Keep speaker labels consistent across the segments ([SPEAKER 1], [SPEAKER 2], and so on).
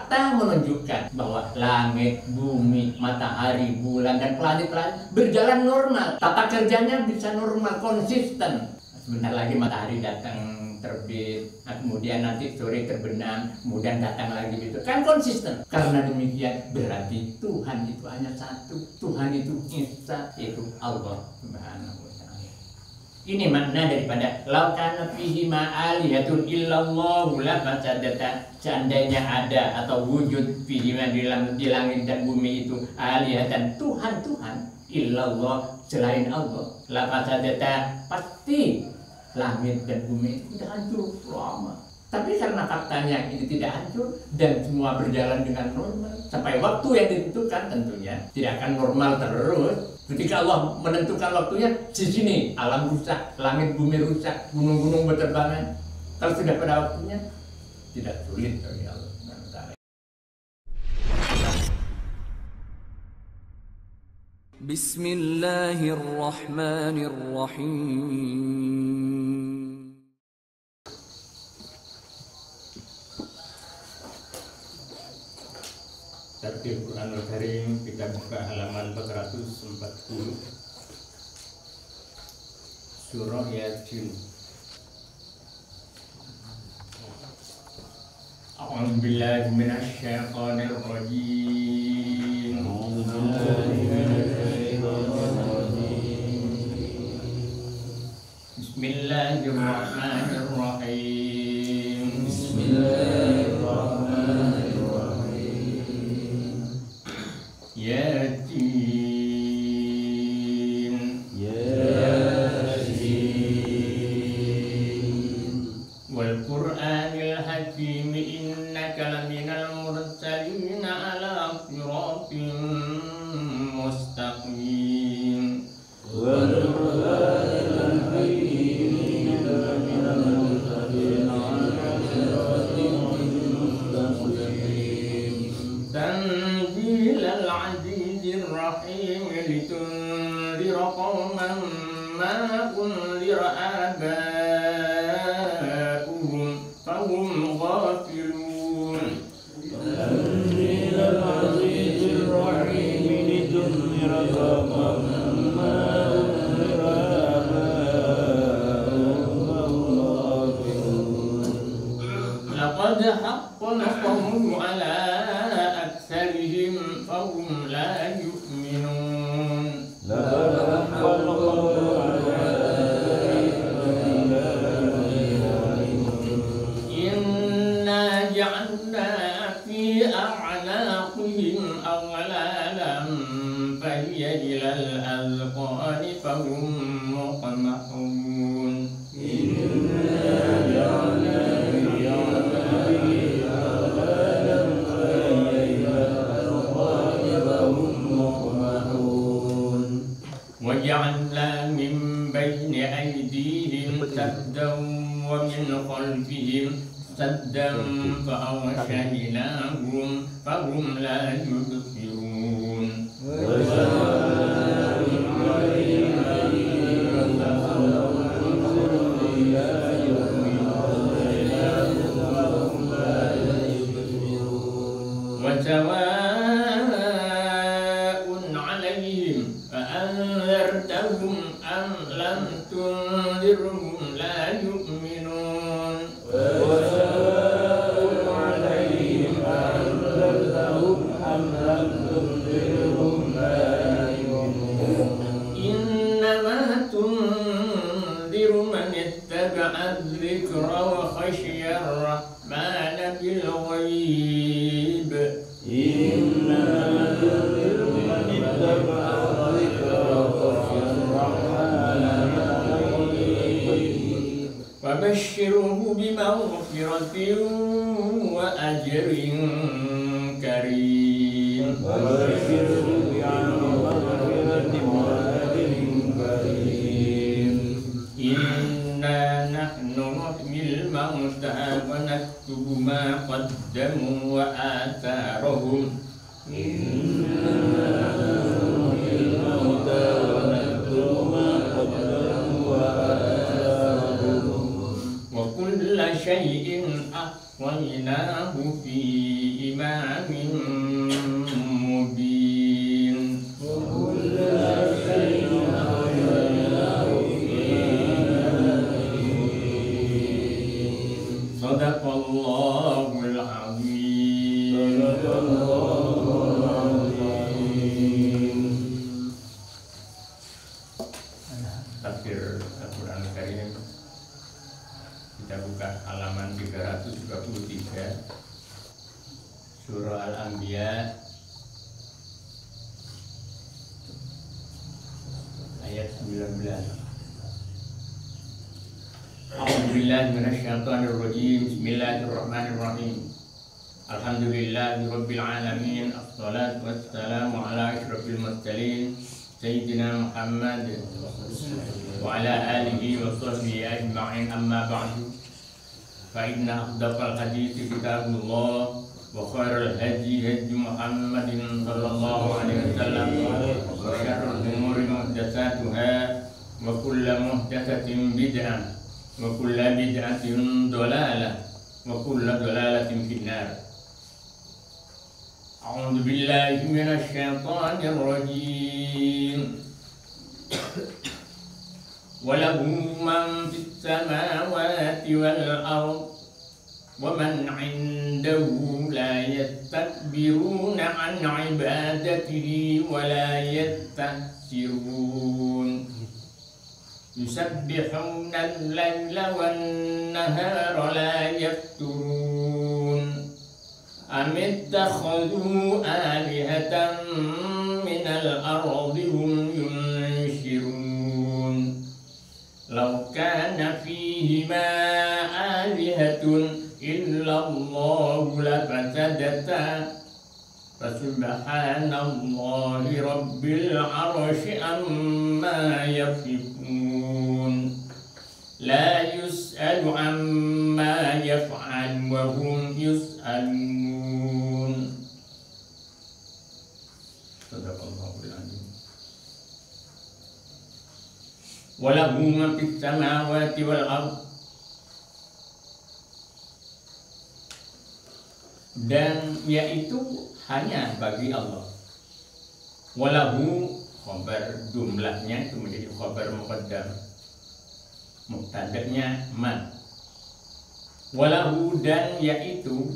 [SPEAKER 1] fakta menunjukkan bahwa langit, bumi, matahari, bulan, dan planet-planet berjalan normal. Tata kerjanya bisa normal, konsisten. Sebentar lagi matahari datang terbit, kemudian nanti sore terbenam, kemudian datang lagi gitu. Kan konsisten. Karena demikian berarti Tuhan itu hanya satu. Tuhan itu Esa, yaitu Allah Subhanahu wa ta'ala. Ini makna daripada lau kana fihi ma'alihatun illallahu la fasadata. Seandainya ada atau wujud fihi di langit dan bumi itu alihatan Tuhan illallah selain Allah la fasadata, pasti langit dan bumi itu sudah hancur lama. Tapi karena faktanya ini tidak hancur dan semua berjalan dengan normal sampai waktu yang ditentukan, tentunya tidak akan normal terus. Ketika Allah menentukan waktunya, di sini alam rusak, langit bumi rusak, gunung-gunung berterbangan. Kalau sudah pada waktunya, tidak sulit bagi Allah.
[SPEAKER 2] Bismillahirrahmanirrahim.
[SPEAKER 1] Tartil Quranul Karim, kita buka halaman 440 Surah Yasin. A'udzu billahi minasy syaithanir rajim. Bismillahirrahmanirrahim. Wal Qur'anil Hakim, innaka laminal mursalin ala siratin mustaqim. Wal Qur'anil Hakim, innaka laminal mursalin ala siratin mustaqim. Tanzilal azizir rahim, litundira qauman ma unzira aba'uhum fahum ghafilun. Tanzilal azizir rahim, litundira qauman ma unzira aba'uhum fahum ghafilun. Laqad haqqal qawlu ala aktharihim fahum la yu'minun. Inna ja'alna fi a'naqihim aghlalan fahiya ilal azqani fahum muqmahun. وجعلنا من بين أيديهم سدا ومن خلفهم سدا فأغشيناهم فهم لا يبصرون. وسواء عليهم أأنذرتهم أم لم تنذرهم لا يؤمنون. وسواء عليهم أأنذرتهم أم لم تنذرهم لا يؤمنون. إنما تنذر من اتبع الذكر وخشي الرحمن بالغيب. إنما تنذر من اتبع وبشره بمغفرة وأجر كريم. إنا نحن نحيي الموتى ونكتب ما قدموا وآثارهم. وكل شيء أحصيناه في إمام imamin mubin. Sadaqallahul azim. Tafsir Al-Quran Karim, kita buka halaman 333 Surah Al-Anbiya ayat 19. A'udzubillahi minasyaitonirrajim. Bismillahirrahmanirrahim. Alhamdulillahirabbil alamin. Assalatu wassalamu ala asyrafil mursalin Sayyidina Muhammad wa ala alihi wa sahbihi ajma'in, amma ba'du. Fa inna afdaqal hadithi kitabullah wa khairal hadi hadi Muhammadin sallallahu alaihi wasallam wa syarrul umuri muhdatsatuha wa kullu muhdatsatin bid'ah wa kullu bid'atin dhalalah wa kullu dhalalatin finnar. A'udzu billahi minasy syaithanir rajim. Walahu man fis samawati wal ard wa man 'indahu la yastakbiruna 'an 'ibadatihi wa la yastahsirun. Yusabbihuna al-laila wan nahara la yafturun. Am ittakhadhu alihatan minal ardi hum yunshirun. Law kana fihima alihatun illallahu lafasadata. Fasubhanallahi rabbil arsyi amma yasifun. La yus'alu amma yaf'al wa hum yus'alun. Sadaqallahul azim. Walahu ma fis samawati wal ard. Dan yaitu hanya bagi Allah. Walahu, khabar jumlahnya itu menjadi khabar muqaddam, mubtada'nya man. Walahu, dan yaitu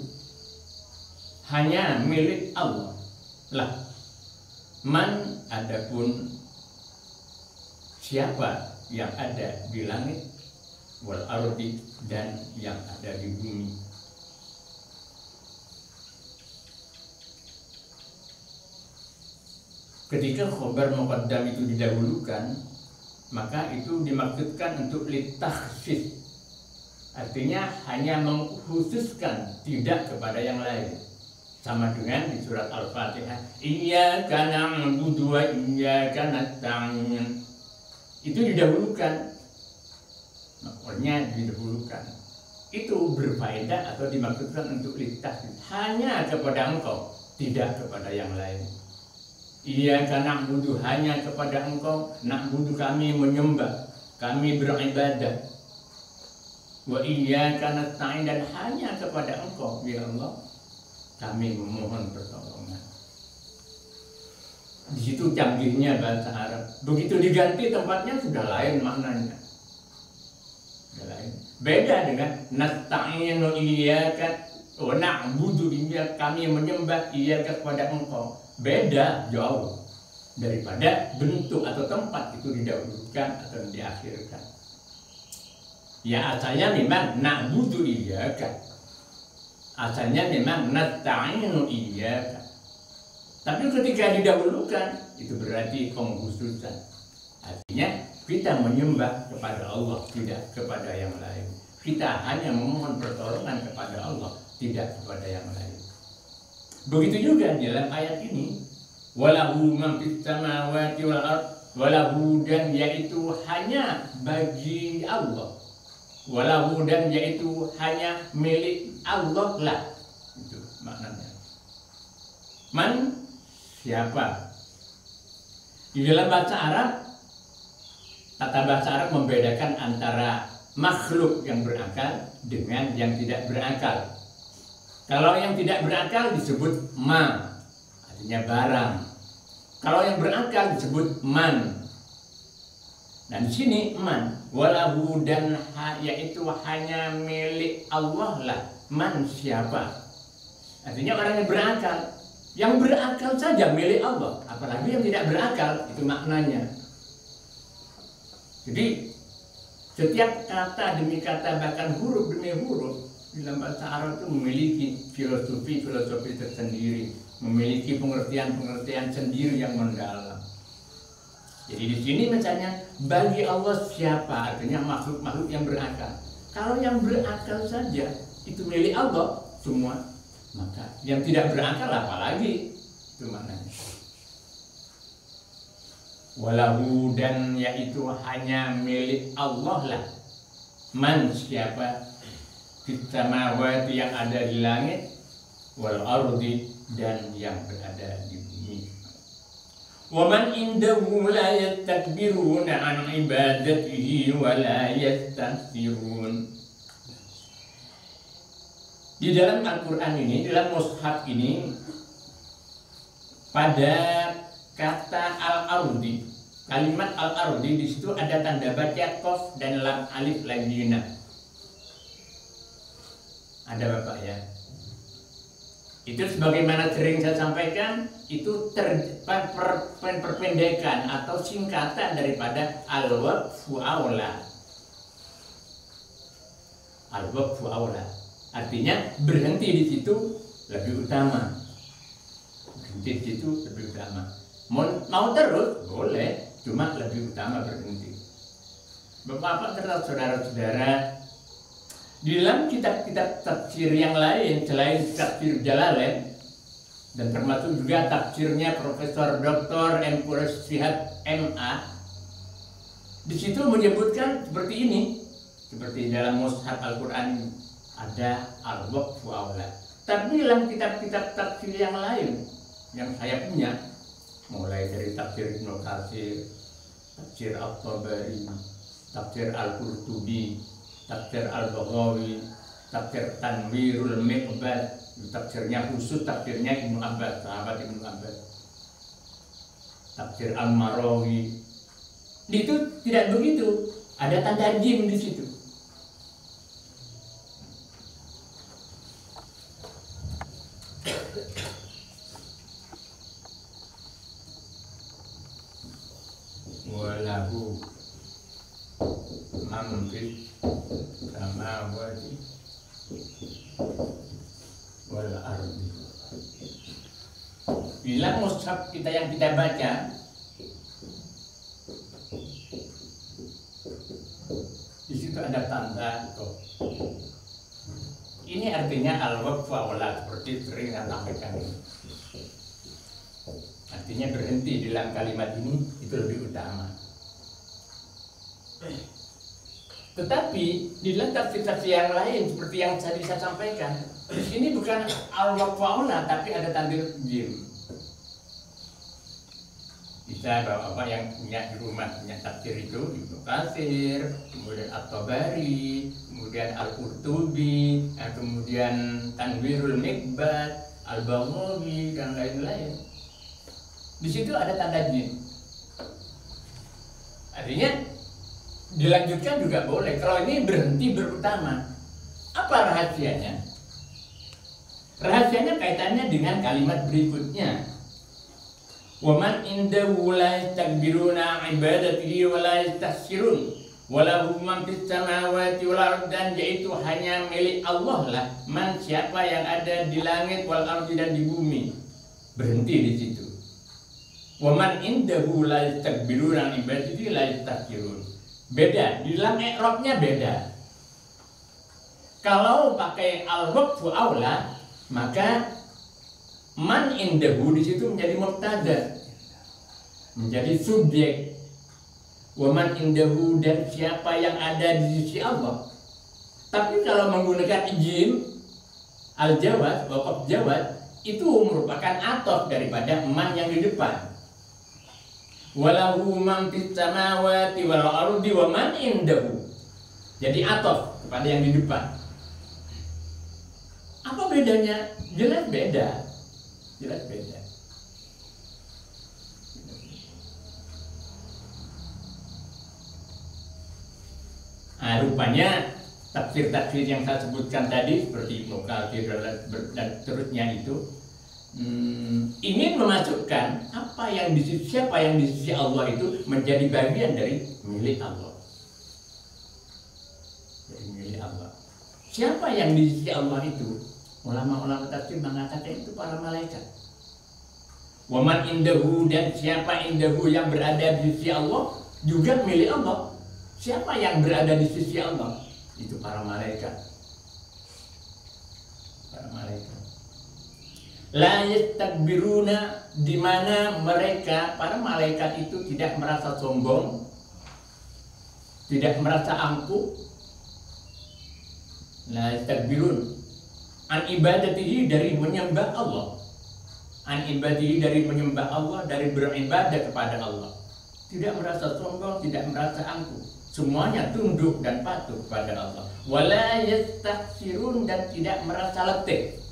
[SPEAKER 1] hanya milik Allah lah. Man, adapun siapa yang ada di langit, wal ardi, dan yang ada di bumi. Ketika khabar muqaddam itu didahulukan, maka itu dimaksudkan untuk litakhsis, artinya hanya mengkhususkan, tidak kepada yang lain. Sama dengan di surat Al-Fatihah, iyyaka na'budu wa iyyaka nasta'in. Itu didahulukan, maknanya didahulukan. Itu berfaedah atau dimaksudkan untuk litakhsis, hanya kepada Engkau, tidak kepada yang lain. Iyyaka na'budu, hanya kepada Engkau, na'budu, kami menyembah, kami beribadah. Wa iyyaka nasta'in, dan hanya kepada Engkau ya Allah kami memohon pertolongan. Di situ canggihnya bahasa Arab. Begitu diganti tempatnya sudah lain maknanya. Sudah lain. Beda dengan nasta'inu iyyaka wa na'budu, iyyaka, kami menyembah, iyyaka, kepada Engkau. Beda jauh daripada bentuk atau tempat itu didahulukan atau diakhirkan. Ya asalnya memang na'budu iyyaka, asalnya memang nasta'inu iyyaka. Tapi ketika didahulukan itu berarti pengkhususan. Artinya kita menyembah kepada Allah, tidak kepada yang lain. Kita hanya memohon pertolongan kepada Allah, tidak kepada yang lain. Begitu juga dalam ayat ini, walahu man fis samawati wal ard, walahu, dan yaitu hanya bagi Allah, walahu, dan yaitu hanya milik Allah lah. Itu maknanya. Man, siapa? Di dalam bahasa Arab, tata bahasa Arab membedakan antara makhluk yang berakal dengan yang tidak berakal. Kalau yang tidak berakal disebut ma, artinya barang. Kalau yang berakal disebut man. Nah di sini man, walahu dan yaitu hanya milik Allah lah. Man siapa? Artinya orang yang berakal. Yang berakal saja milik Allah, apalagi yang tidak berakal, itu maknanya. Jadi setiap kata demi kata, bahkan huruf demi huruf dalam bahasa Arab itu memiliki filosofi tersendiri, memiliki pengertian sendiri yang mendalam. Jadi di sini misalnya bagi Allah siapa, artinya makhluk-makhluk yang berakal. Kalau yang berakal saja itu milik Allah semua, maka yang tidak berakal apalagi, itu maknanya. Walahu dan yaitu hanya milik Allah lah. Man siapa? Fis-samawati yang ada di langit, wal ardi dan yang berada di bumi. Wa man indahu la yastakbiruna an ibadatihi wa la yastahsirun. Di dalam Al-Quran ini, dalam mushaf ini, pada kata al-ardi, kalimat al-ardi di situ ada tanda baca qaf dan lam alif lamina. Ada Bapak ya. Itu sebagaimana sering saya sampaikan, itu perpendekan atau singkatan daripada al-waqfu aula. Al-waqfu aula. Artinya berhenti di situ lebih utama. Berhenti di situ lebih utama. Mau terus boleh, cuma lebih utama berhenti. Bapak-bapak serta saudara-saudara, di dalam kitab-kitab tafsir yang lain selain tafsir Jalalain dan termasuk juga tafsirnya Profesor Dr. M. Quraish Shihab MA, di situ menyebutkan seperti ini, seperti dalam mushaf Al-Quran ada al-waqfu aula. Tapi dalam kitab-kitab tafsir yang lain yang saya punya, mulai dari tafsir Ibnu Katsir, tafsir At-Tabari, tafsir Al-Qurtubi, tafsir Al-Baghawi, tafsir Tanwirul Miqbad, tafsirnya khusus tafsirnya Ibnu Abbas, sahabat Ibnu Abbas, tafsir Al-Marawi. Itu tidak begitu, ada tanda jim di situ. Walahu mamfis samawati wal ardi. Bila mushaf kita yang kita baca di situ ada tanda kok. Ini artinya al-waqfu aula, seperti sering saya sampaikan. Artinya berhenti dalam kalimat ini itu lebih utama. Tetapi di dalam tafsir-tafsir yang lain seperti yang tadi saya sampaikan, di sini bukan al-waqfu aula tapi ada tandir jim. Bisa bapak yang punya di rumah punya tafsir itu, Ibnu Katsir, kemudian At-Tabari, kemudian Al-Qurtubi, kemudian Tanwirul Miqbad, Al-Baghawi dan lain-lain. Di situ ada tanda jim. Artinya dilanjutkan juga boleh. Kalau ini berhenti berutama. Apa rahasianya? Rahasianya kaitannya dengan kalimat berikutnya. Wa man indahu la yastakbiruna ibadatihi wa la yastahsirun wa lahu man fis samawati wal ardi, dan yaitu hanya milik Allah lah man siapa yang ada di langit wal ardi dan di bumi. Berhenti di situ. Wa man indahu la yastakbiruna ibadatihi la yastahsirun. Beda, di dalam i'rabnya beda. Kalau pakai al-waqfu aula, maka man indahu di situ menjadi mubtada, menjadi subjek. Wa man indahu, dan siapa yang ada di sisi Allah. Tapi kalau menggunakan ijim al-jawad, waqaf jawad, itu merupakan ataf daripada man yang di depan. Walahu man fis samawati wal ardi wa man indahu. Jadi ataf kepada yang di depan. Apa bedanya? Jelas beda. Jelas beda. Nah, rupanya tafsir-tafsir yang saya sebutkan tadi seperti Ibnu Katsir dan seterusnya itu ingin memasukkan apa yang di sisi siapa yang di sisi Allah itu menjadi bagian dari milik Allah. Dari milik Allah. Siapa yang di sisi Allah itu? Ulama-ulama tafsir mengatakan itu para malaikat. Waman indahu, dan siapa indahu yang berada di sisi Allah juga milik Allah. Siapa yang berada di sisi Allah? Itu para malaikat. Para malaikat. La yastakbiruna, di mana mereka para malaikat itu tidak merasa sombong, tidak merasa angkuh. La yastakbirun an ibadatihi, dari menyembah Allah. An ibadatihi, dari menyembah Allah, dari beribadah kepada Allah. Tidak merasa sombong, tidak merasa angkuh. Semuanya tunduk dan patuh kepada Allah. Wala yastakhsirun, dan tidak merasa letih.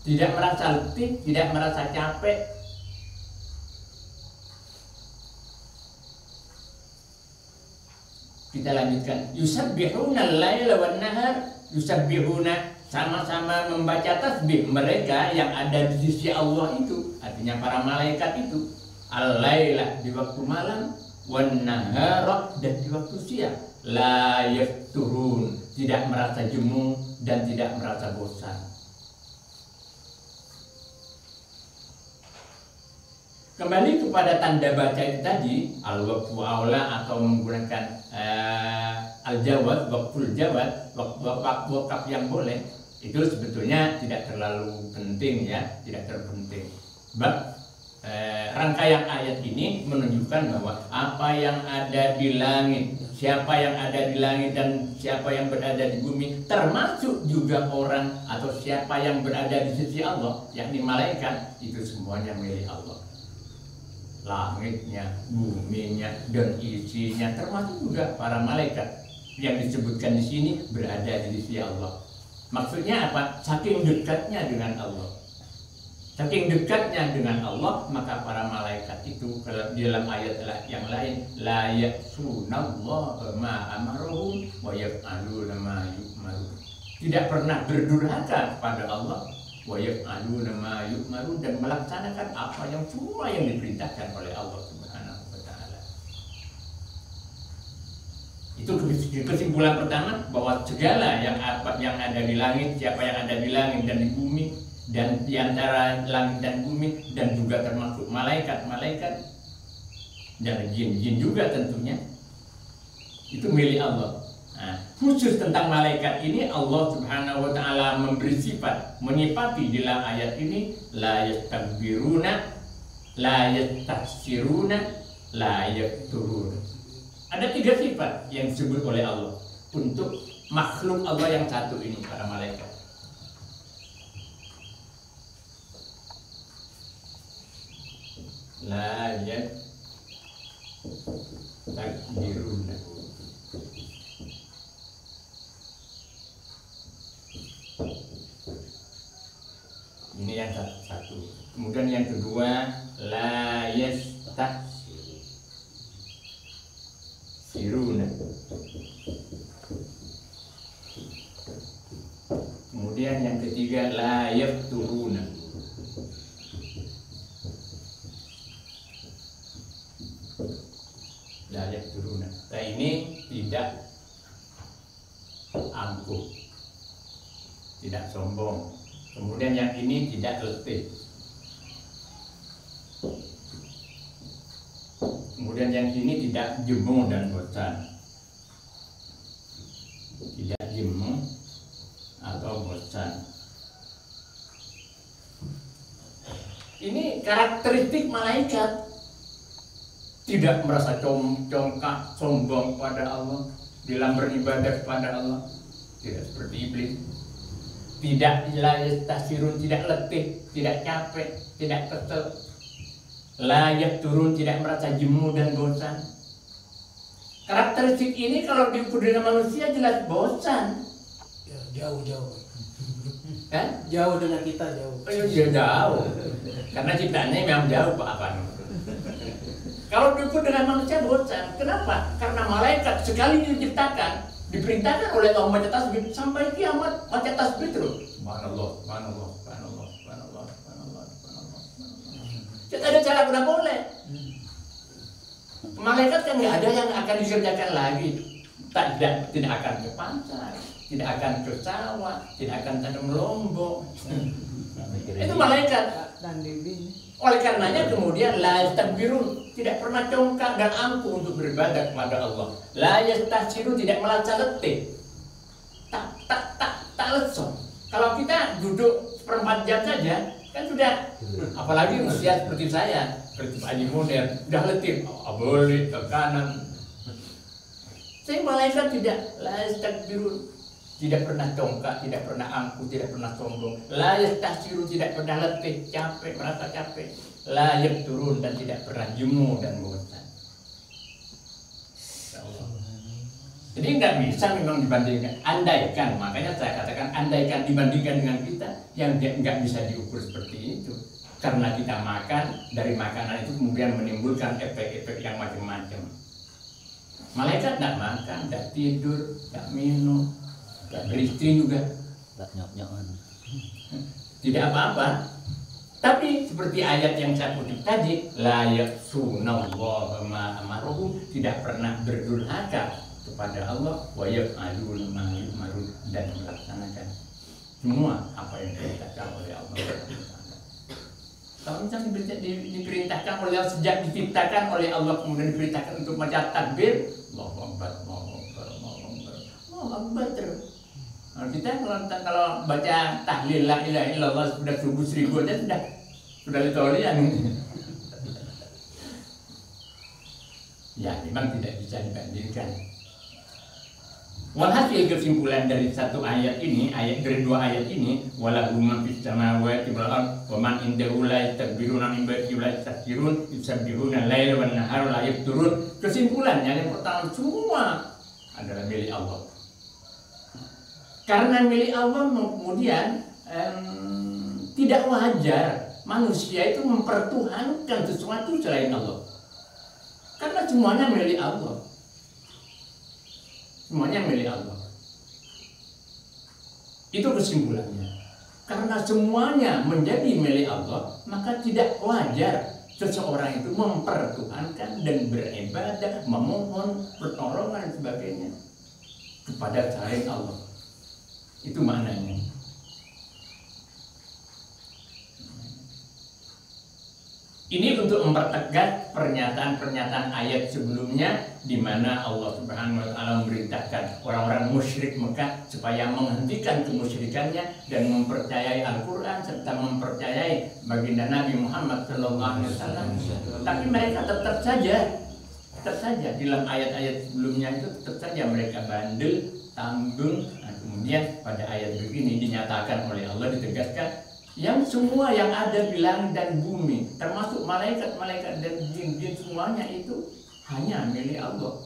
[SPEAKER 1] Tidak merasa letih, tidak merasa capek. Kita lanjutkan. Yusabbihuna al-laila wan nahar. Yusabbihuna, sama-sama membaca tasbih mereka yang ada di sisi Allah itu. Artinya para malaikat itu. Al-laila, di waktu malam, wan nahara, dan di waktu siang. La yafturun, tidak merasa jemu dan tidak merasa bosan. Kembali kepada tanda baca itu tadi, al-waqfu aula, atau menggunakan al-jawad, waqful jawad, wakaf yang boleh, itu sebetulnya tidak terlalu penting ya, tidak terlalu penting. Sebab rangkaian ayat ini menunjukkan bahwa apa yang ada di langit, siapa yang ada di langit dan siapa yang berada di bumi, termasuk juga orang atau siapa yang berada di sisi Allah, yakni malaikat, itu semuanya milik Allah. Langitnya, buminya, dan isinya, termasuk juga para malaikat yang disebutkan di sini berada di sisi Allah. Maksudnya apa? Saking dekatnya dengan Allah. Saking dekatnya dengan Allah, maka para malaikat itu kalau di dalam ayat yang lain, la ya'sunallaha ma amaruhum wa yaf'aluna ma yu'marun. Tidak pernah berdurhaka kepada Allah, wa yaf'aluna ma yu'marun, dan melaksanakan apa yang semua yang diperintahkan oleh Allah Subhanahu wa taala. Itu kesimpulan pertama, bahwa segala yang ada di langit, siapa yang ada di langit dan di bumi, dan di antara langit dan bumi, dan juga termasuk malaikat-malaikat dan jin-jin juga tentunya, itu milik Allah. Nah, khusus tentang malaikat ini Allah Subhanahu wa taala memberi sifat, menyifati di dalam ayat ini, la yastakbiruna, la yastahsiruna, la yakturun. Ada 3 sifat yang disebut oleh Allah untuk makhluk Allah yang satu ini, para malaikat. La yastakbiruna. Ini yang satu. Kemudian yang kedua, la yastakbiruna. Kemudian yang ketiga, la yafturuna. La yafturuna. Nah, ini tidak angkuh, tidak sombong. Kemudian yang ini tidak letih. Kemudian yang ini tidak jemu dan bosan. Tidak jemu atau bosan. Ini karakteristik malaikat. Tidak merasa congkak, sombong pada Allah dalam beribadah kepada Allah. Tidak seperti iblis. Tidak la yastasirun, tidak letih, tidak capek, tidak kesel. La yafturun, tidak merasa jemu dan bosan. Karakteristik ini kalau diukur dengan manusia jelas bosan.
[SPEAKER 2] Ya, jauh-jauh. Jauh dengan kita, jauh.
[SPEAKER 1] Ya jauh. Karena ciptaannya memang jauh Pak Afan. Kalau diukur dengan manusia bosan. Kenapa? Karena malaikat sekali diciptakan, diperintahkan oleh Allah membaca tasbih sampai kiamat baca tasbih terus. Subhanallah, subhanallah, subhanallah, subhanallah, subhanallah, subhanallah. Tidak ada cara pernah boleh. Malaikat kan nggak ada yang akan dikerjakan lagi. Tidak akan ke pantai, tidak akan ke sawah, tidak akan tanam lombok. Itu malaikat.
[SPEAKER 2] Dan bibi.
[SPEAKER 1] Oleh karenanya kemudian la yastakbirun, tidak pernah congkak dan angkuh untuk beribadah kepada Allah. La yastahsirun, tidak merasa letih. Tak lesu. Kalau kita duduk seperempat jam saja kan sudah, apalagi usia seperti saya, seperti Pak Haji Munir, sudah letih. Boleh ke kanan. Saya malaikat tidak, la yastakbirun, tidak pernah congkak, tidak pernah angkuh, tidak pernah sombong. La yastahsiru, tidak pernah letih, capek, merasa capek. La yafturun, dan tidak pernah jemu dan bosan. Jadi nggak bisa memang dibandingkan. Andaikan, makanya saya katakan andaikan dibandingkan dengan kita yang nggak bisa diukur seperti itu. Karena kita makan, dari makanan itu kemudian menimbulkan efek-efek yang macam-macam. Malaikat nggak makan, nggak tidur, nggak minum, nggak beristri juga, tidak apa-apa. Tapi seperti ayat yang saya kutip tadi, la ya'sunallaha ma amaruhum, tidak pernah berdurhaka kepada Allah, wa yaf'aluna ma yu'marun, dan melaksanakan semua apa yang diperintahkan oleh Allah. Kalau misalnya diperintahkan oleh Allah, sejak diciptakan oleh Allah kemudian diperintahkan untuk baca takbir, Allahu Akbar, Allahu Akbar, Allahu Akbar, Allahu Akbar terus. Nah, kita kalau baca tahlil la ilaha illallah sudah 1000 aja sudah ditolian. Ya memang tidak bisa dibandingkan. Walhasil kesimpulan dari satu ayat ini, dari dua ayat ini, walahu man fis samawati wal ardh wa man indahu la yastakbiruna an ibadati wa la yastakbirun yusabbihuna al-laila wan nahara la yafturun. Kesimpulannya yang pertama, semua adalah milik Allah. Karena milik Allah kemudian tidak wajar manusia itu mempertuhankan sesuatu selain Allah. Karena semuanya milik Allah. Semuanya milik Allah. Itu kesimpulannya. Karena semuanya menjadi milik Allah, maka tidak wajar seseorang itu mempertuhankan dan beribadah, memohon pertolongan dan sebagainya kepada selain Allah. Itu maknanya. Ini untuk mempertegas pernyataan-pernyataan ayat sebelumnya di mana Allah Subhanahu wa taala memerintahkan orang-orang musyrik Mekah supaya menghentikan kemusyrikannya dan mempercayai Al-Qur'an serta mempercayai baginda Nabi Muhammad SAW. Tapi mereka tetap saja dalam ayat-ayat sebelumnya itu tetap saja mereka bandel, tanggung. Nah, kemudian pada ayat begini dinyatakan oleh Allah, ditegaskan yang semua yang ada di langit dan bumi, termasuk malaikat-malaikat dan jin-jin, semuanya itu hanya milik Allah.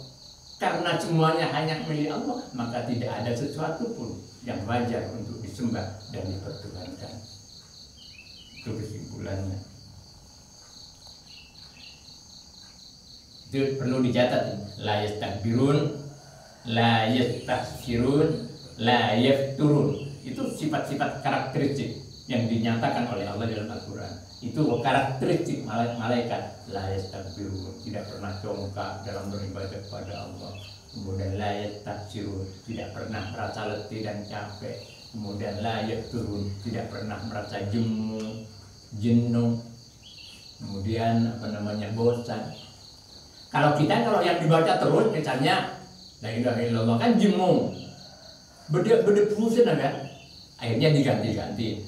[SPEAKER 1] Karena semuanya hanya milik Allah, maka tidak ada sesuatu pun yang wajar untuk disembah dan dipertuhankan. Itu kesimpulannya. Itu perlu dicatat. La yastakbirun, la yastahsirun, la yafturun. Itu sifat-sifat karakteristik yang dinyatakan oleh Allah dalam Al-Quran. Itu karakteristik malaikat. La yastakbirun, tidak pernah congkak dalam beribadah kepada Allah. Kemudian la yastahsirun, tidak pernah merasa letih dan capek. Kemudian la yafturun, tidak pernah merasa jenuh. Kemudian bosan. Kalau yang dibaca terus, misalnya la ilaha illallah kan jemu, beda pusing kan, akhirnya diganti-ganti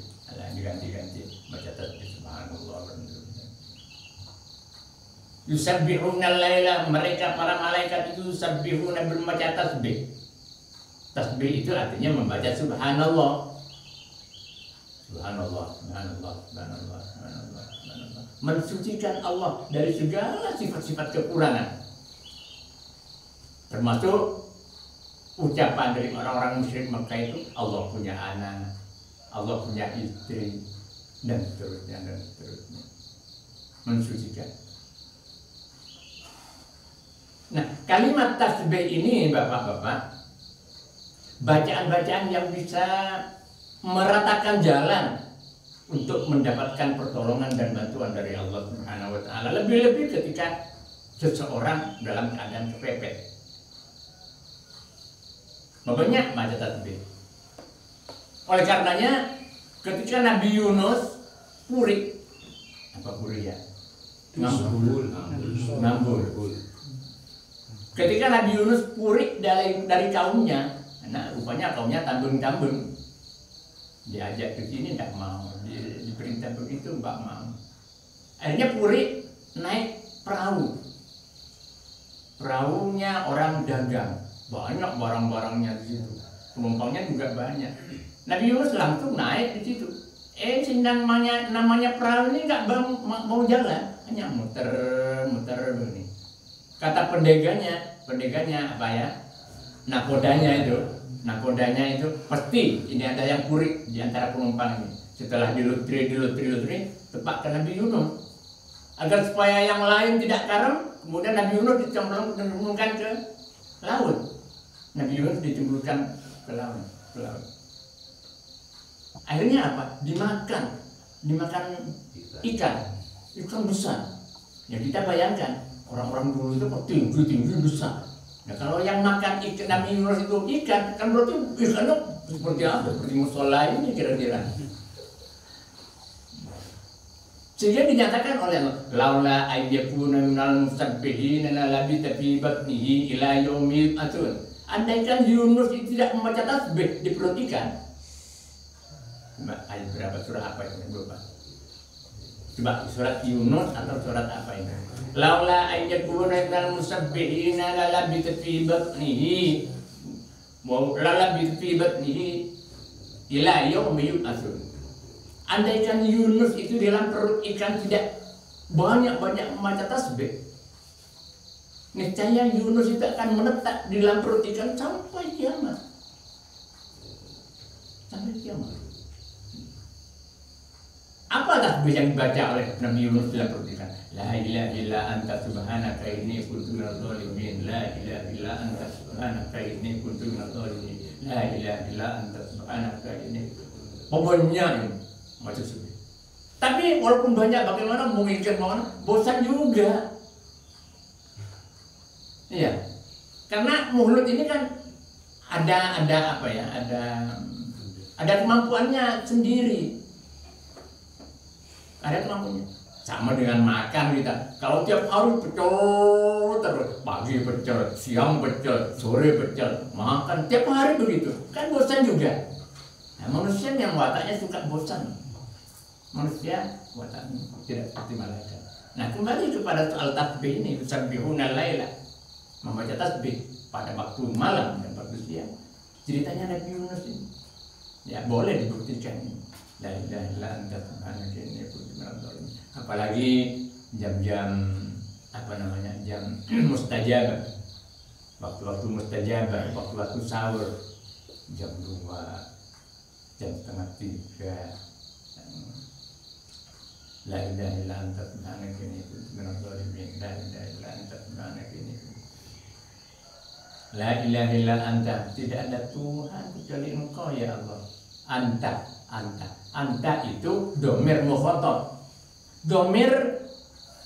[SPEAKER 1] baca tasbih subhanallah. Yusabbihuna al-laila, mereka para malaikat itu yusabbihuna, membaca tasbih. Tasbih itu artinya membaca subhanallah. Subhanallah, subhanallah, subhanallah, subhanallah, subhanallah. Mensucikan Allah dari segala sifat-sifat kekurangan. Termasuk ucapan dari orang-orang musyrik Mekah itu, Allah punya anak, Allah punya istri, dan seterusnya dan seterusnya. Mensucikan. Nah, kalimat tasbih ini bapak-bapak, bacaan-bacaan yang bisa meratakan jalan untuk mendapatkan pertolongan dan bantuan dari Allah Subhanahu wa taala. Lebih-lebih ketika seseorang dalam keadaan kepepet. Banyak baca tasbih. Oleh karenanya ketika Nabi Yunus puri, apa puri ya? Ngambul. Ketika Nabi Yunus puri dari kaumnya, nah rupanya kaumnya tambeng-tambeng. Diajak ke sini tidak mau, diperintah begitu nggak mau. Akhirnya puri naik perahu. Perahunya orang dagang, banyak barang-barangnya di situ. Penumpangnya juga banyak. Nabi Yunus langsung naik di situ. Namanya perahu ini nggak mau jalan, hanya muter begini. Kata pendeganya apa ya? Nakodanya itu pasti ini ada yang puri di antara penumpang ini. Setelah dilutri, tepat ke Nabi Yunus. Agar supaya yang lain tidak karam, kemudian Nabi Yunus dicemplungkan ke laut. Nabi Yunus dicemplungkan ke laut. Akhirnya apa? Dimakan ikan besar. Ya kita bayangkan orang-orang dulu itu tinggi besar. Nah kalau yang makan ikan Nabi Yunus itu ikan, kan berarti ikannya seperti apa? Seperti musola ini kira-kira. Sehingga dinyatakan oleh Allah, laula ayyakuna minal musabbihin la labita fi batnihi ila yaumil atun. Andaikan Yunus itu tidak membaca tasbih di perut ikan. Ayat berapa surah apa itu lupa. Coba surat Yunus atau surat apa ini? Laula ayyakuna minal musabbihin la labita fi batnihi ila yaumil atun. Andaikan Yunus itu di dalam perut ikan tidak banyak-banyak membaca tasbih, niscaya Yunus itu akan menetap di dalam perut ikan sampai kiamat. Apa tasbih yang dibaca oleh Nabi Yunus di dalam perut ikan? La ilaha illa anta subhanaka inni kuntu minadh dhalimin. La ilaha illa anta subhanaka inni kuntu minadh dhalimin. La ilaha illa anta subhanaka inni. Pokoknya ini macam itu. Tapi walaupun banyak bagaimana menginginkan bosan juga. Iya. Karena mulut ini kan ada apa ya? Ada kemampuannya sendiri. Ada kemampuannya. Sama dengan makan kita. Kalau tiap hari pecel terus, pagi pecel, siang pecel, sore pecel, makan tiap hari begitu. Kan bosan juga. Nah, manusia yang wataknya suka bosan. Manusia wataknya tidak seperti malaikat. Nah, kembali kepada soal tasbih ini, yusabbihuna laila, membaca tasbih pada waktu malam dan waktu siang. Ceritanya Nabi Yunus ini. Ya, boleh dibuktikan ini. La ilaha illa anta subhanaka inni kuntu minadh dhalimin. Apalagi jam-jam jam mustajabah. Waktu-waktu mustajabah, waktu-waktu sahur, jam 2, jam setengah 3. La ilaha illa anta subhanaka inni kuntu minadh dhalimin. La ilaha illa anta subhanaka inni kuntu. La ilaha illa anta, tidak ada Tuhan kecuali Engkau ya Allah. Anta itu domir mukhatab. Domir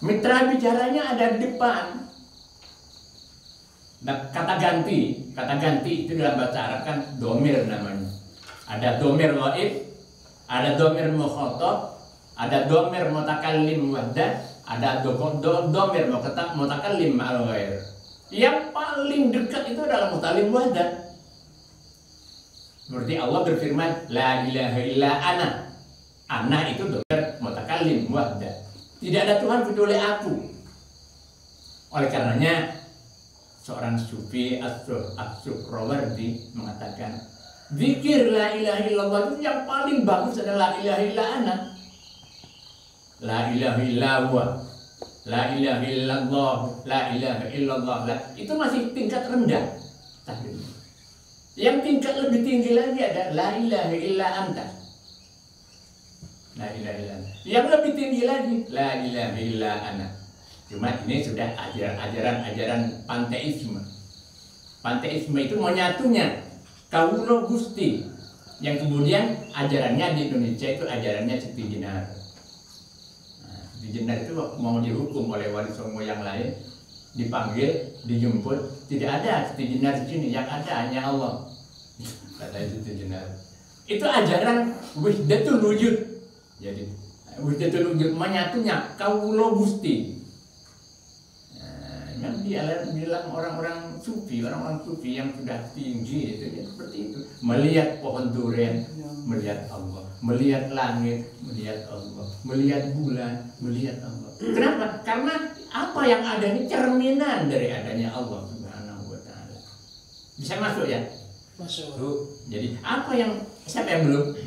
[SPEAKER 1] mitra bicaranya ada di depan. Nah, kata ganti itu dalam bahasa Arab kan domir namanya. Ada domir ghaib, ada domir mukhatab, ada domir mutakallim wahdah, ada domir mutakallim ma'al ghair. Yang paling dekat itu adalah mutakallim wahdah. Seperti Allah berfirman, la ilaha illa ana. Ana itu domir mutakallim wahdah. Tidak ada Tuhan kecuali aku. Oleh karenanya seorang sufi As-Suhrawardi mengatakan, zikir la ilaha illallah itu yang paling bagus adalah la ilaha illa ana. La ilaha illallah, la ilaha illallah, la ilaha illallah. Itu masih tingkat rendah. Yang tingkat lebih tinggi lagi ada la ilaha illa anta. La ilaha illallah. Yang lebih tinggi lagi, la ilaha illa ana. Cuma ini sudah ajaran panteisme. Panteisme itu menyatunya Kawula Gusti. Yang kemudian ajarannya di Indonesia itu ajarannya Siti Jenar. Nah, Siti Jenar itu mau dihukum oleh Wali Songo yang lain, dipanggil, dijemput, tidak ada Siti Jenar di sini, yang ada hanya Allah. Kata Siti Jenar. Itu ajaran wahdatul wujud. Jadi wahdatul wujud menyatunya Kawula Gusti. Nah, dia bilang orang-orang sufi yang sudah tinggi itu ya, seperti itu. Melihat pohon durian, melihat Allah, melihat langit, melihat Allah, melihat bulan, melihat Allah. Kenapa? Karena apa yang ada ini cerminan dari adanya Allah Subhanahu wa taala. Bisa masuk ya? Masuk. Jadi apa yang siapa yang belum?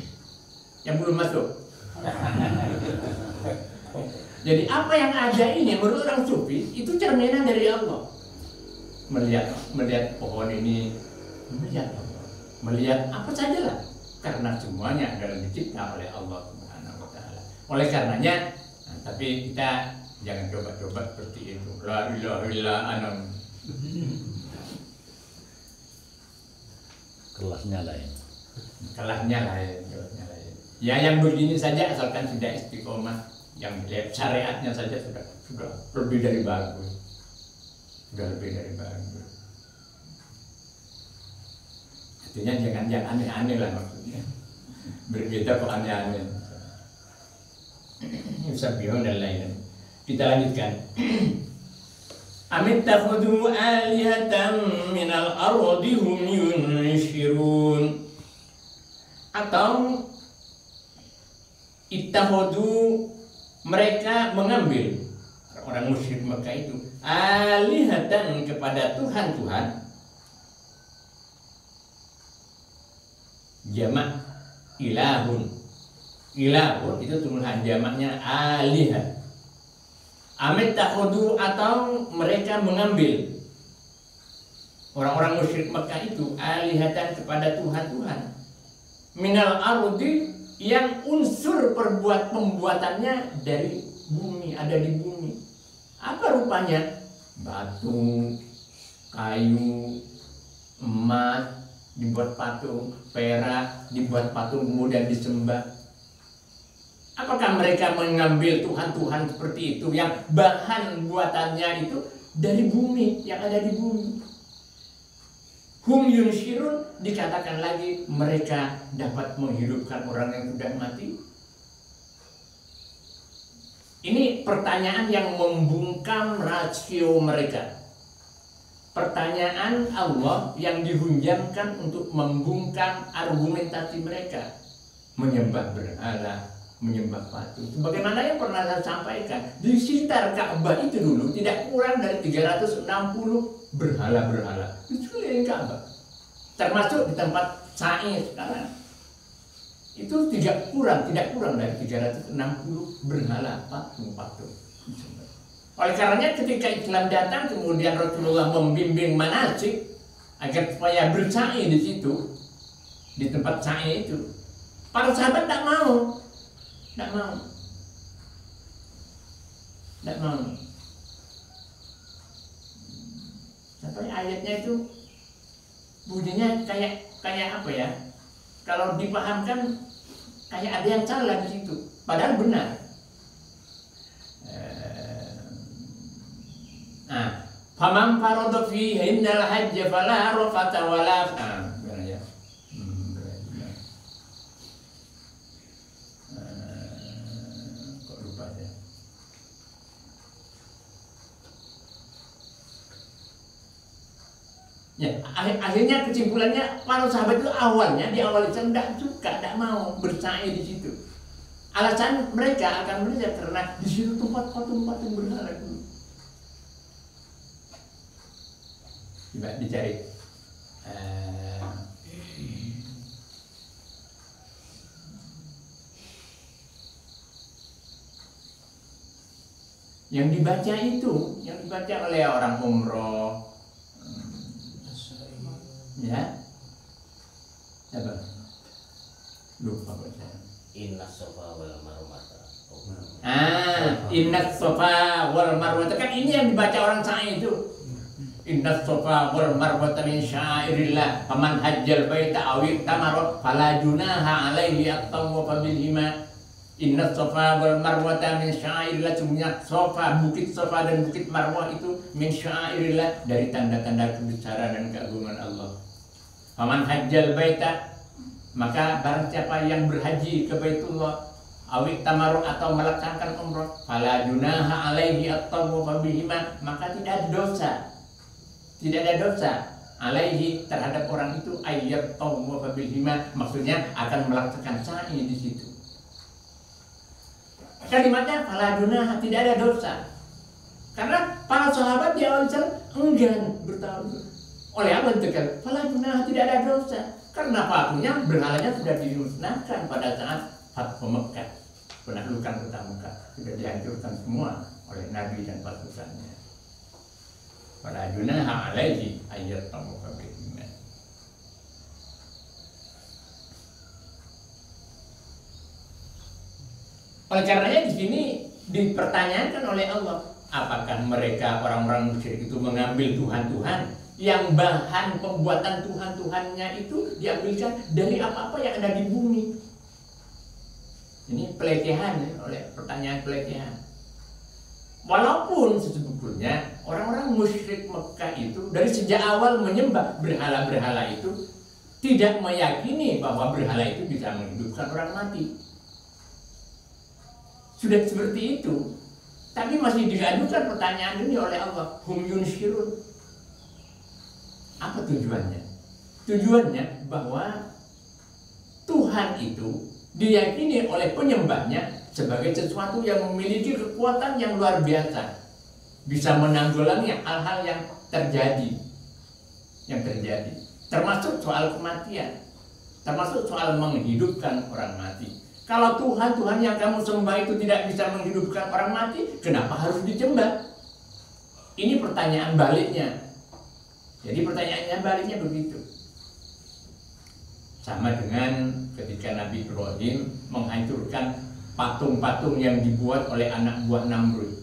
[SPEAKER 1] Yang belum masuk. Jadi apa yang ada ini menurut orang sufi itu cerminan dari Allah. Melihat pohon ini, melihat Allah, melihat apa sajalah, karena semuanya adalah dicipta oleh Allah Subhanahu wa taala. Oleh karenanya, tapi kita jangan coba-coba seperti itu. La ilaha illa ana.
[SPEAKER 2] Kelasnya lain.
[SPEAKER 1] Kelasnya lain. Ya yang begini saja asalkan sudah istiqomah, yang lihat syariatnya saja sudah lebih dari bagus. Sudah lebih dari bagus. Artinya jangan aneh-aneh lah maksudnya. Berbeda kok aneh-aneh. Sabiun dan lain. Kita lanjutkan. Amittakhudhu alihatan minal ardi hum yunshirun. Atau ittakhudhu, mereka mengambil, orang musyrik Mekah itu, alihatan kepada Tuhan-Tuhan, jamak ilahun. Ilahun itu tulisan jamaknya alihah. Amittakhudhu, atau mereka mengambil, orang-orang musyrik Mekah itu, alihatan kepada Tuhan-Tuhan, minal ardi, yang unsur pembuatannya dari bumi, ada di bumi. Apa rupanya? Batu, kayu, emas dibuat patung, perak dibuat patung kemudian disembah. Apakah mereka mengambil Tuhan-Tuhan seperti itu yang bahan buatannya itu dari bumi, yang ada di bumi? Hum yunshirun, dikatakan lagi mereka dapat menghidupkan orang yang sudah mati. Ini pertanyaan yang membungkam rasio mereka. Pertanyaan Allah yang dihunjamkan untuk membungkam argumentasi mereka. Menyembah berhala, menyembah patung. Sebagaimana yang pernah saya sampaikan, di sekitar Ka'bah itu dulu tidak kurang dari 360 berhala-berhala di sekeliling Ka'bah, termasuk di tempat sa'i sekarang. Itu tidak kurang dari 360 berhala patung-patung. Oleh karenanya ketika Islam datang, kemudian Rasulullah membimbing manasik agar supaya bersa'i di situ, di tempat sa'i itu, para sahabat tak mau. Sampai ayatnya itu bunyinya kayak apa ya? Kalau dipahamkan kayak ada yang salah di situ, padahal benar. Faman farada fihinnal hajj fala rafata wala kok lupa ya. Ya, akhirnya kesimpulannya para sahabat itu awalnya di awal Islam tidak suka, tidak mau bersa'i di situ. Alasan mereka akan melihat karena di situ tempat patung-patung berhala dulu. Coba dicari. Yang dibaca itu, yang dibaca oleh orang umroh. Ya, apa? Lupa baca.
[SPEAKER 3] Inna safa wal marwa
[SPEAKER 1] Innas Safa wal Marwah, kan ini yang dibaca orang sa'i itu. Innas Safa wal Marwah min syairillah, faman hajjal baita aw i'tamara fala junaha alaihi at-tawaf bihima. Innas Safa wal Marwah min syairillah, sungguhnya Safa, bukit Safa dan bukit Marwah itu min syairillah, dari tanda-tanda kebesaran dan keagungan Allah. Faman hajjal baita, maka barang siapa yang berhaji ke Baitullah, awik tamaru atau melaksanakan umrah, fala junaha alaihi at-tawaf bihima, maka tidak ada dosa. Tidak ada dosa alaihi terhadap orang itu ayyat tawaf bihima, maksudnya akan melaksanakan sa'i di situ. Kalimatnya fala junaha, tidak ada dosa. Karena para sahabat di awal Islam enggan bertawaf. Oleh apa ditekan? Fala junaha, tidak ada dosa. Karena patunya berhalanya sudah dimusnahkan pada saat Fathu Mekah, penaklukan kota Mekah, sudah dihancurkan semua oleh Nabi dan pasukannya. Fala junaha alaihi ayyat tawaf bihima. Oleh karenanya di sini dipertanyakan oleh Allah, apakah mereka orang-orang musyrik itu mengambil Tuhan-Tuhan yang bahan pembuatan Tuhan-Tuhannya itu diambilkan dari apa-apa yang ada di bumi. Ini pelecehan ya, oleh pertanyaan pelecehan. Walaupun sebetulnya orang-orang musyrik Mekah itu dari sejak awal menyembah berhala-berhala itu tidak meyakini bahwa berhala itu bisa menghidupkan orang mati. Sudah seperti itu, tapi masih diajukan pertanyaan ini oleh Allah, hum yunshirun. Apa tujuannya? Tujuannya bahwa Tuhan itu diyakini oleh penyembahnya sebagai sesuatu yang memiliki kekuatan yang luar biasa, bisa menanggulangi hal-hal yang terjadi, termasuk soal kematian, termasuk soal menghidupkan orang mati. Kalau Tuhan yang kamu sembah itu tidak bisa menghidupkan orang mati, kenapa harus disembah? Ini pertanyaan baliknya. Jadi pertanyaannya baliknya begitu. Sama dengan ketika Nabi Ibrahim menghancurkan patung-patung yang dibuat oleh anak buah Namrud.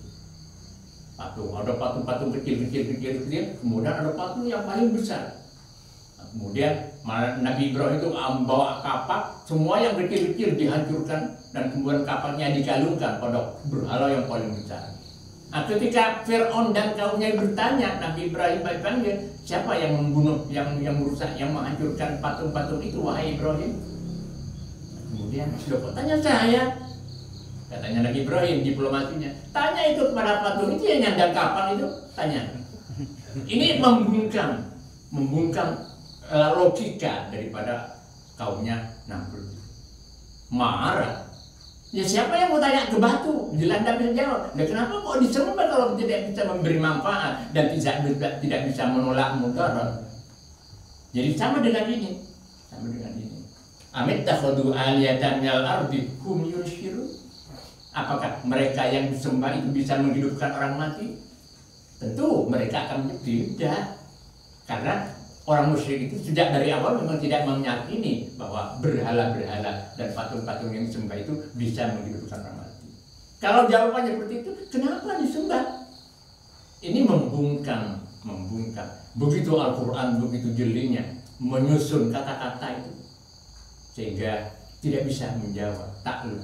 [SPEAKER 1] Ada patung-patung kecil, kemudian ada patung yang paling besar. Kemudian Nabi Ibrahim itu membawa kapak, semua yang kecil-kecil dihancurkan, dan kemudian kapaknya dikalungkan pada berhala yang paling besar. Nah, ketika Fir'aun dan kaumnya bertanya, Nabi Ibrahim panggil, siapa yang membunuh, yang merusak, yang menghancurkan patung-patung itu, wahai Ibrahim? Kemudian, kok tanya saya? Katanya Nabi Ibrahim, diplomasinya, tanya itu kepada patung itu yang nyandang kapal itu, tanya. Ini membungkam logika daripada kaumnya Namrud. Marah. Ya siapa yang mau tanya ke batu? Jelanda bisa jawab. Nah, kenapa kok disembah kalau tidak bisa memberi manfaat dan tidak bisa menolak mudarat? Jadi sama dengan ini. Amit takhadu aliyatan minal ardi hum yunshirun. Apakah mereka yang disembah itu bisa menghidupkan orang mati? Tentu mereka akan menjawab tidak. Karena orang musyrik itu sejak dari awal memang tidak meyakini bahwa berhala-berhala dan patung-patung yang disembah itu bisa menghidupkan orang mati. Kalau jawabannya seperti itu, kenapa disembah? Ini membungkam. Begitu Al-Quran, begitu jelinya menyusun kata-kata itu, sehingga tidak bisa menjawab takluk.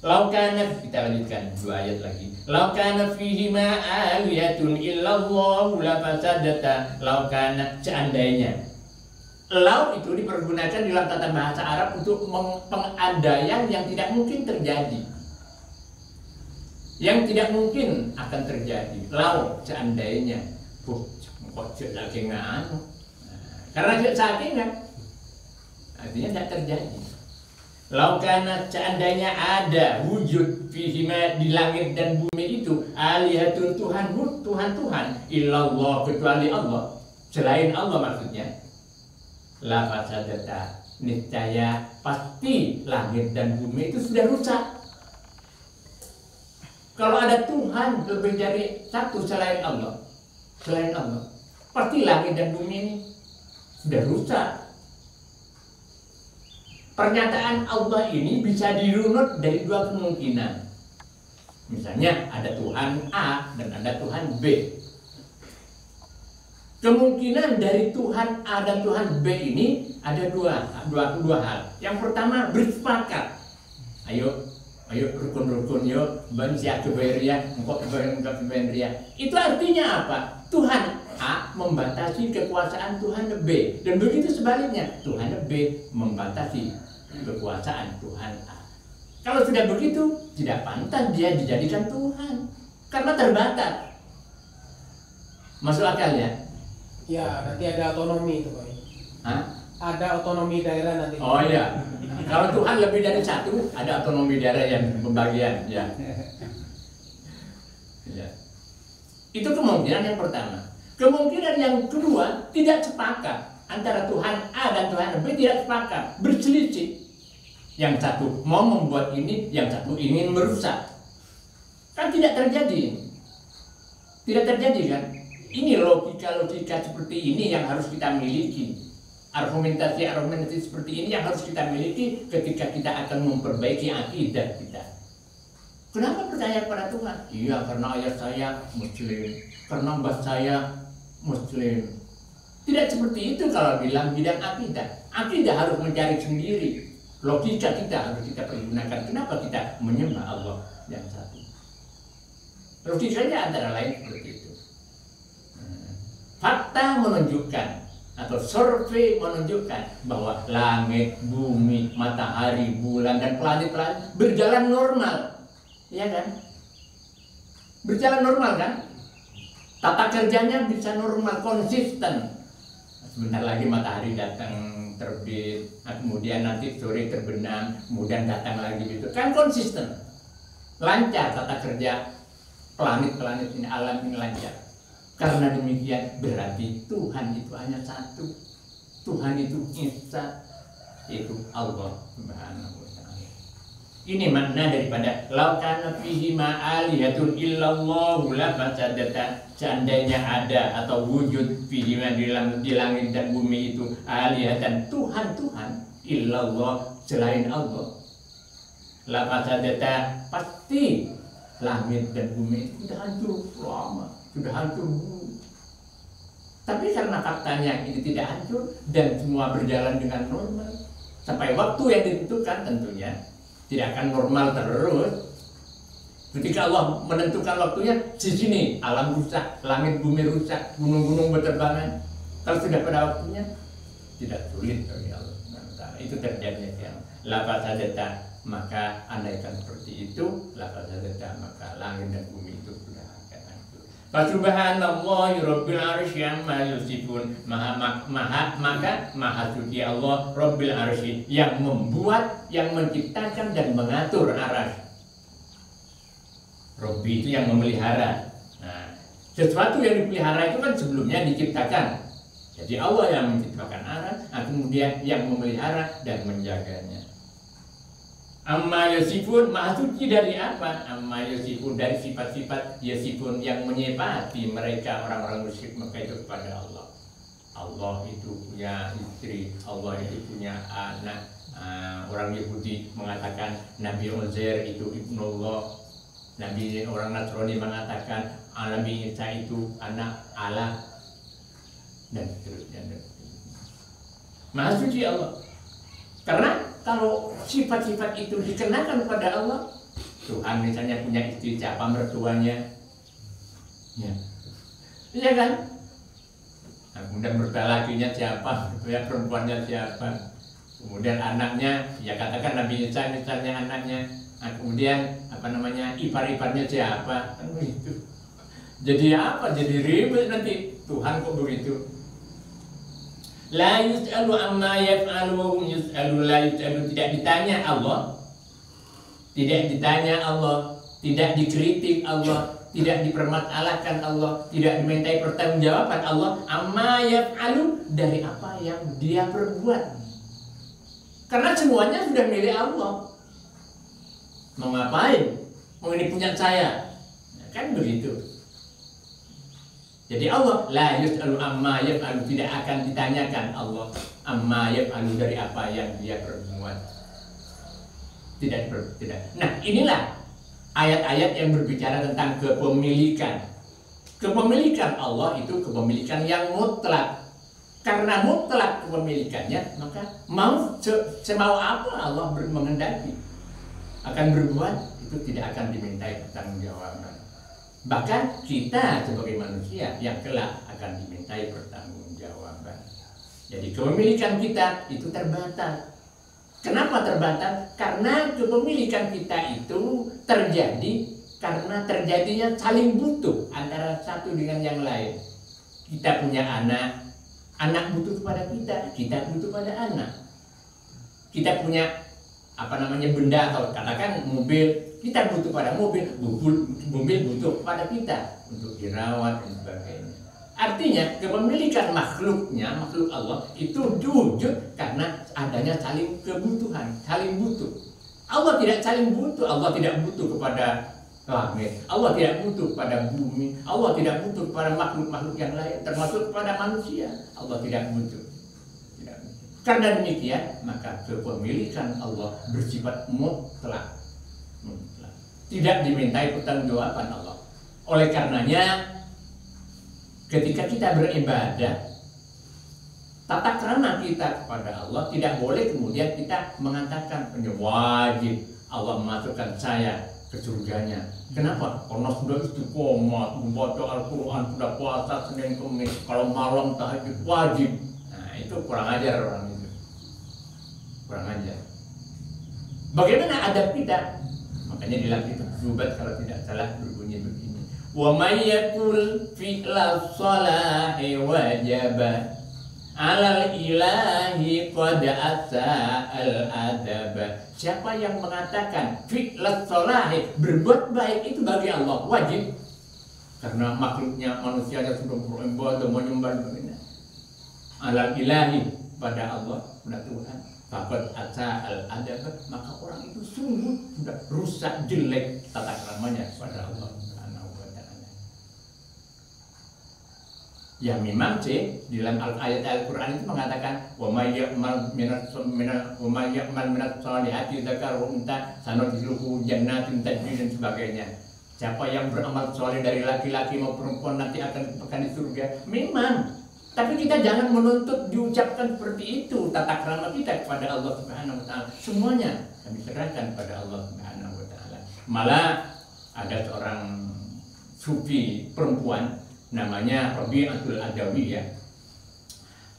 [SPEAKER 1] Laukana, kita lanjutkan 2 ayat lagi. Laukana fihima aliyatun illallahu lafasadata. Laukana, seandainya. Lau itu dipergunakan dalam tata bahasa Arab untuk pengandaian yang tidak mungkin terjadi, yang tidak mungkin akan terjadi. Lau, seandainya. Kok saking anu? Karena saking artinya tidak terjadi. Laukana, seandainya ada wujud fihima di langit dan bumi itu alihatun Tuhan illallah, kecuali Allah, selain Allah maksudnya, la fasadata, niscaya pasti langit dan bumi itu sudah rusak. Kalau ada Tuhan lebih dari satu selain Allah, pasti langit dan bumi ini sudah rusak. Pernyataan Allah ini bisa dirunut dari dua kemungkinan. Misalnya ada Tuhan A dan ada Tuhan B. Kemungkinan dari Tuhan A dan Tuhan B ini ada dua hal. Yang pertama, bersepakat. Ayo rukun-rukun yuk, bansia keberia, engkau keberia. Itu artinya apa? Tuhan A membatasi kekuasaan Tuhan B, dan begitu sebaliknya, Tuhan B membatasi kekuasaan Tuhan A. Kalau sudah begitu, tidak pantas dia dijadikan Tuhan, karena terbatas. Masuk akal ya?
[SPEAKER 2] Ya, nanti ada otonomi itu, Pak.
[SPEAKER 1] Hah?
[SPEAKER 2] Ada otonomi daerah nanti.
[SPEAKER 1] Oh iya. Kalau Tuhan lebih dari satu, ada otonomi daerah yang pembagian, ya. Ya. Itu kemungkinan yang pertama. Kemungkinan yang kedua, tidak sepakat antara Tuhan A dan Tuhan B, tidak sepakat, berselisih. Yang satu mau membuat ini, yang satu ingin merusak. Kan tidak terjadi. Tidak terjadi kan? Ini logika-logika seperti ini yang harus kita miliki. Argumentasi seperti ini yang harus kita miliki ketika kita akan memperbaiki akidah kita. Kenapa percaya pada Tuhan? Iya, karena ayah saya Muslim, karena mbah saya Muslim. Tidak seperti itu kalau bilang bidang akidah. Akidah harus mencari sendiri. Logika kita harus kita pergunakan. Kenapa kita menyembah Allah yang satu? Logikanya antara lain seperti itu. Fakta menunjukkan atau survei menunjukkan bahwa langit, bumi, matahari, bulan, dan planet-planet berjalan normal. Iya kan? Berjalan normal kan? Tata kerjanya bisa normal, konsisten. Sebentar lagi matahari datang terbit, kemudian nanti sore terbenam, kemudian datang lagi gitu. Kan konsisten. Lancar tata kerja planet-planet ini, alam ini lancar. Karena demikian berarti Tuhan itu hanya satu. Tuhan itu Esa, itu Allah Subhanahu wa ta'ala. Ini makna daripada lau kana fihi ma'alihatun illallahu la fasadata. Seandainya ada atau wujud fihi di langit dan bumi itu alihatan Tuhan illallah selain Allah, la fasadata, pasti langit dan bumi itu sudah hancur lama, sudah hancur dulu. Tapi karena faktanya ini tidak hancur dan semua berjalan dengan normal sampai waktu yang ditentukan, tentunya tidak akan normal terus. Ketika Allah menentukan waktunya, di sini alam rusak, langit bumi rusak, gunung-gunung berterbangan. Kalau sudah pada waktunya, tidak sulit bagi Allah. Itu terjadi yang lafaz sadata, maka andaikan seperti itu, lafaz sadata, maka langit dan bumi itu sudah akan hancur. Subhanallahi rabbil arsy amma yusifun. Maka maha suci Allah rabbil arsy, yang membuat, yang menciptakan dan mengatur arsy. Robbi itu yang memelihara. Nah, sesuatu yang dipelihara itu kan sebelumnya diciptakan. Jadi Allah yang menciptakan aras, kemudian yang memelihara dan menjaganya. Amma yasifun, maha suci dari apa? Amma yasifun, dari sifat-sifat yasifun yang menyifati mereka orang-orang musyrik Mekah itu kepada Allah. Allah itu punya istri, Allah itu punya anak. Orang Yahudi mengatakan Nabi Uzair itu ibnullah. Nabi orang Nasrani mengatakan Nabi Isa itu anak Allah, dan seterusnya. Maha suci Allah. Karena kalau sifat-sifat itu dikenakan kepada Allah, Tuhan misalnya punya istri, siapa mertuanya? Ya, iya kan? Nah, kemudian mertua lakinya siapa? Mertua perempuannya siapa? Kemudian anaknya, ya katakan Nabi Isa misalnya anaknya. Nah, kemudian ipar-iparnya siapa? Kan begitu. Jadi apa? Jadi ribet nanti. Tuhan kok begitu? La yus'alu amma yaf'alu wa hum yus'alu. La yus'alu, tidak ditanya Allah. Tidak ditanya Allah, tidak dikritik Allah, tidak dipermasalahkan Allah, tidak dimintai pertanggungjawaban Allah. Amma yaf'alu, dari apa yang dia perbuat. Karena semuanya sudah milik Allah. Mau ngapain? Mau ini punya saya? Nah, kan begitu. Jadi Allah la yus'alu amma yaf'alu, tidak akan ditanyakan Allah amma yaf'alu, dari apa yang dia perbuat. amwat. Tidak. Nah, inilah ayat-ayat yang berbicara tentang kepemilikan. Kepemilikan Allah itu kepemilikan yang mutlak. Karena mutlak kepemilikannya, maka mau semau apa Allah menghendaki akan berbuat, itu tidak akan dimintai pertanggungjawaban. Bahkan kita sebagai manusia yang kelak akan dimintai pertanggungjawaban. Jadi kepemilikan kita itu terbatas. Kenapa terbatas? Karena kepemilikan kita itu terjadi karena terjadinya saling butuh antara satu dengan yang lain. Kita punya anak butuh kepada kita butuh pada anak. Kita punya benda atau katakan mobil, kita butuh pada mobil butuh pada kita untuk dirawat dan sebagainya. Artinya kepemilikan makhluk Allah itu wujud karena adanya saling kebutuhan, saling butuh. Allah tidak saling butuh, Allah tidak butuh kepada langit, Allah tidak butuh pada bumi, Allah tidak butuh kepada makhluk-makhluk yang lain, termasuk kepada manusia. Allah tidak butuh. Karena demikian, maka kepemilikan Allah bersifat mutlak. Tidak dimintai pertanggungjawaban Allah. Oleh karenanya, ketika kita beribadah, tata krama kita kepada Allah tidak boleh kemudian kita mengatakan wajib Allah memasukkan saya ke surganya. Kenapa? Karena sudah istiqomah, membaca Al-Quran, sudah puasa Senin Kemis, kalau malam tahajud wajib. Nah, itu kurang ajar orang itu. Kurang ajar. Bagaimana adab kita? Makanya di dalam kitab Zubat kalau tidak salah berbunyi begini. Wa may yakul fi'la shalahi wajaba 'alal ilahi qad asa al-adab. Siapa yang mengatakan fi'lat sholahi, berbuat baik itu bagi Allah wajib, karena makhluknya manusianya sudah beribadah menyembah begini. Alal ilahi pada Allah, pada Tuhan, faqad asa al-adab, maka orang itu sungguh sudah rusak jelek tata keramanya pada Allah Subhanahu wa taala. Yang memang di dalam ayat Al-Quran itu mengatakan wa may ya'mal minat sholihati dzakar wa unta sanudkhiluhu jannatin tajri dan sebagainya. Siapa yang beramal soleh dari laki-laki maupun perempuan nanti akan diberikan di surga. Memang, tapi kita jangan menuntut diucapkan seperti itu tata krama kita kepada Allah Subhanahu wa taala. Semuanya kami serahkan pada Allah Subhanahu wa taala. Malah ada seorang sufi perempuan namanya Rabi'atul Adawi ya.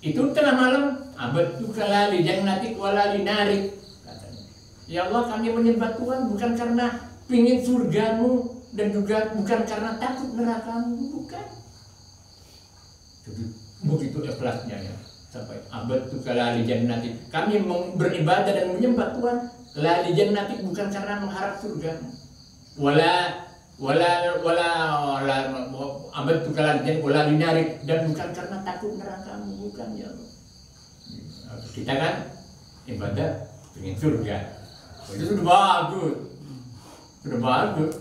[SPEAKER 1] Itu tengah malam abad tukalali jannati walali narik katanya. Ya Allah, kami menyembah Tuhan bukan karena pingin surgamu dan juga bukan karena takut nerakamu, bukan. Jadi begitu ikhlasnya ya. Sampai abad tukalali jannati, kami beribadah dan menyembah Tuhan lali jannati bukan karena mengharap surgamu. Wala abad tukalan wala dinarik, dan bukan karena takut nerakamu, bukan ya Allah. Kita kan ibadah ingin surga, itu sudah bagus,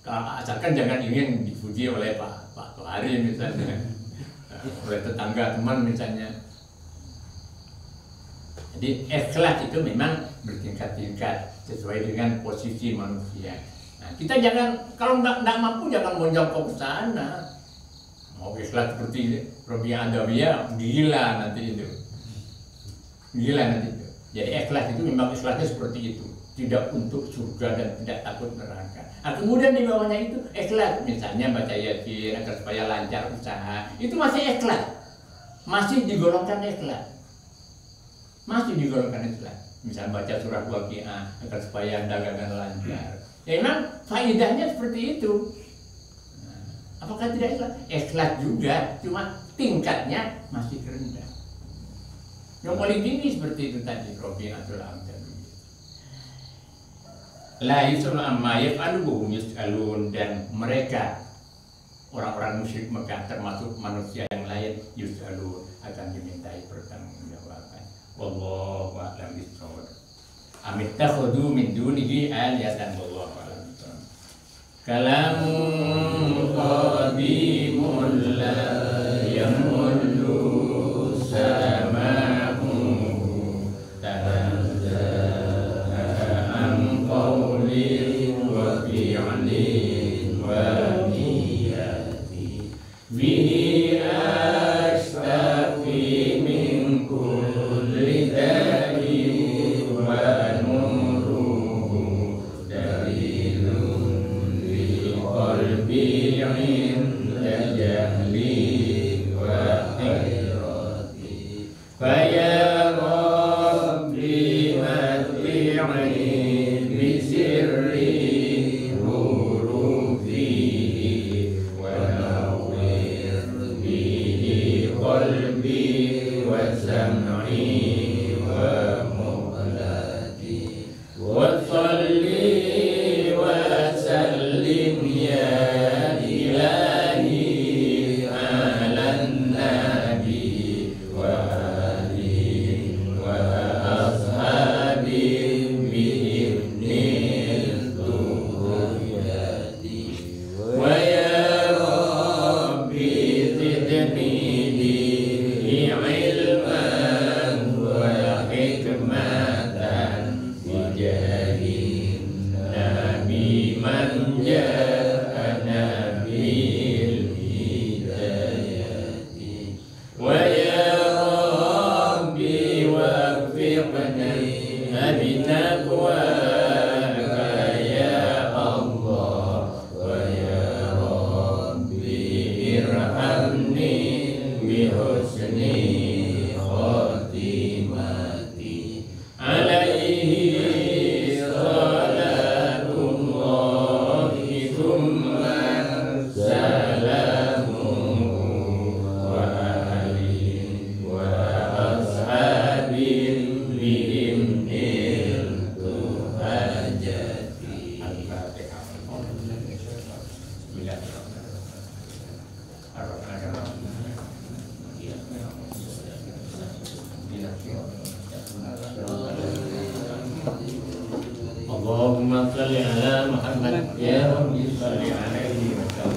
[SPEAKER 1] Nah, asalkan jangan ingin dipuji oleh Pak Tohari misalnya, oleh tetangga teman misalnya. Jadi ikhlas itu memang bertingkat-tingkat sesuai dengan posisi manusia. Nah, kita jangan, kalau nggak mampu jangan menjangkau ke sana. Mau ikhlas seperti Rabi'ah Adawiyah, gila nanti itu. Jadi ikhlas itu memang ikhlasnya seperti itu, tidak untuk surga dan tidak takut neraka. Nah, kemudian di bawahnya itu ikhlas, misalnya baca yasin agar supaya lancar usaha, itu masih ikhlas, masih digolongkan ikhlas. Misalnya baca surah Waqiah agar supaya dagangan lancar. Ya memang faedahnya seperti itu. Nah, apakah tidak ikhlas? Ikhlas juga, cuma tingkatnya masih rendah. Yang paling tinggi seperti itu tadi, Rabi'atul Adawi. La yus'alu amma yaf'alu wa hum yus'alun, dan mereka orang-orang musyrik Mekah termasuk manusia yang lain yus'alun, akan dimintai pertanggungjawaban. Wallahu a'lam bishawab. Amittakhadhu min dunihi alihatan wallahu a'lam bishawab. Kalamun qadimun la yamullu sama'u قول وفعل ونية به أشتكي من كل داء ونوره دليل لقلبي عند جهلي وحيرتي فيا ربي متعني بسر حروفه ونور به قلبي وسمعي ومهلتي وصلي وسلم يا إلهي على النبي وآله وأصحابه بإذن الذرية ويا ربي زدني به علما وحكمة بجاه النبي من جاءنا بالهداية ويا ربي وفقنا بتقواك يا الله ويا ربي ارحمني بحسن خاتمتي عليه صلاة الله ثم سلامه وآله وأصحابه بهم نلت حاجتي الفاتحة اللهم صل على محمد يا رب صل عليه وسلم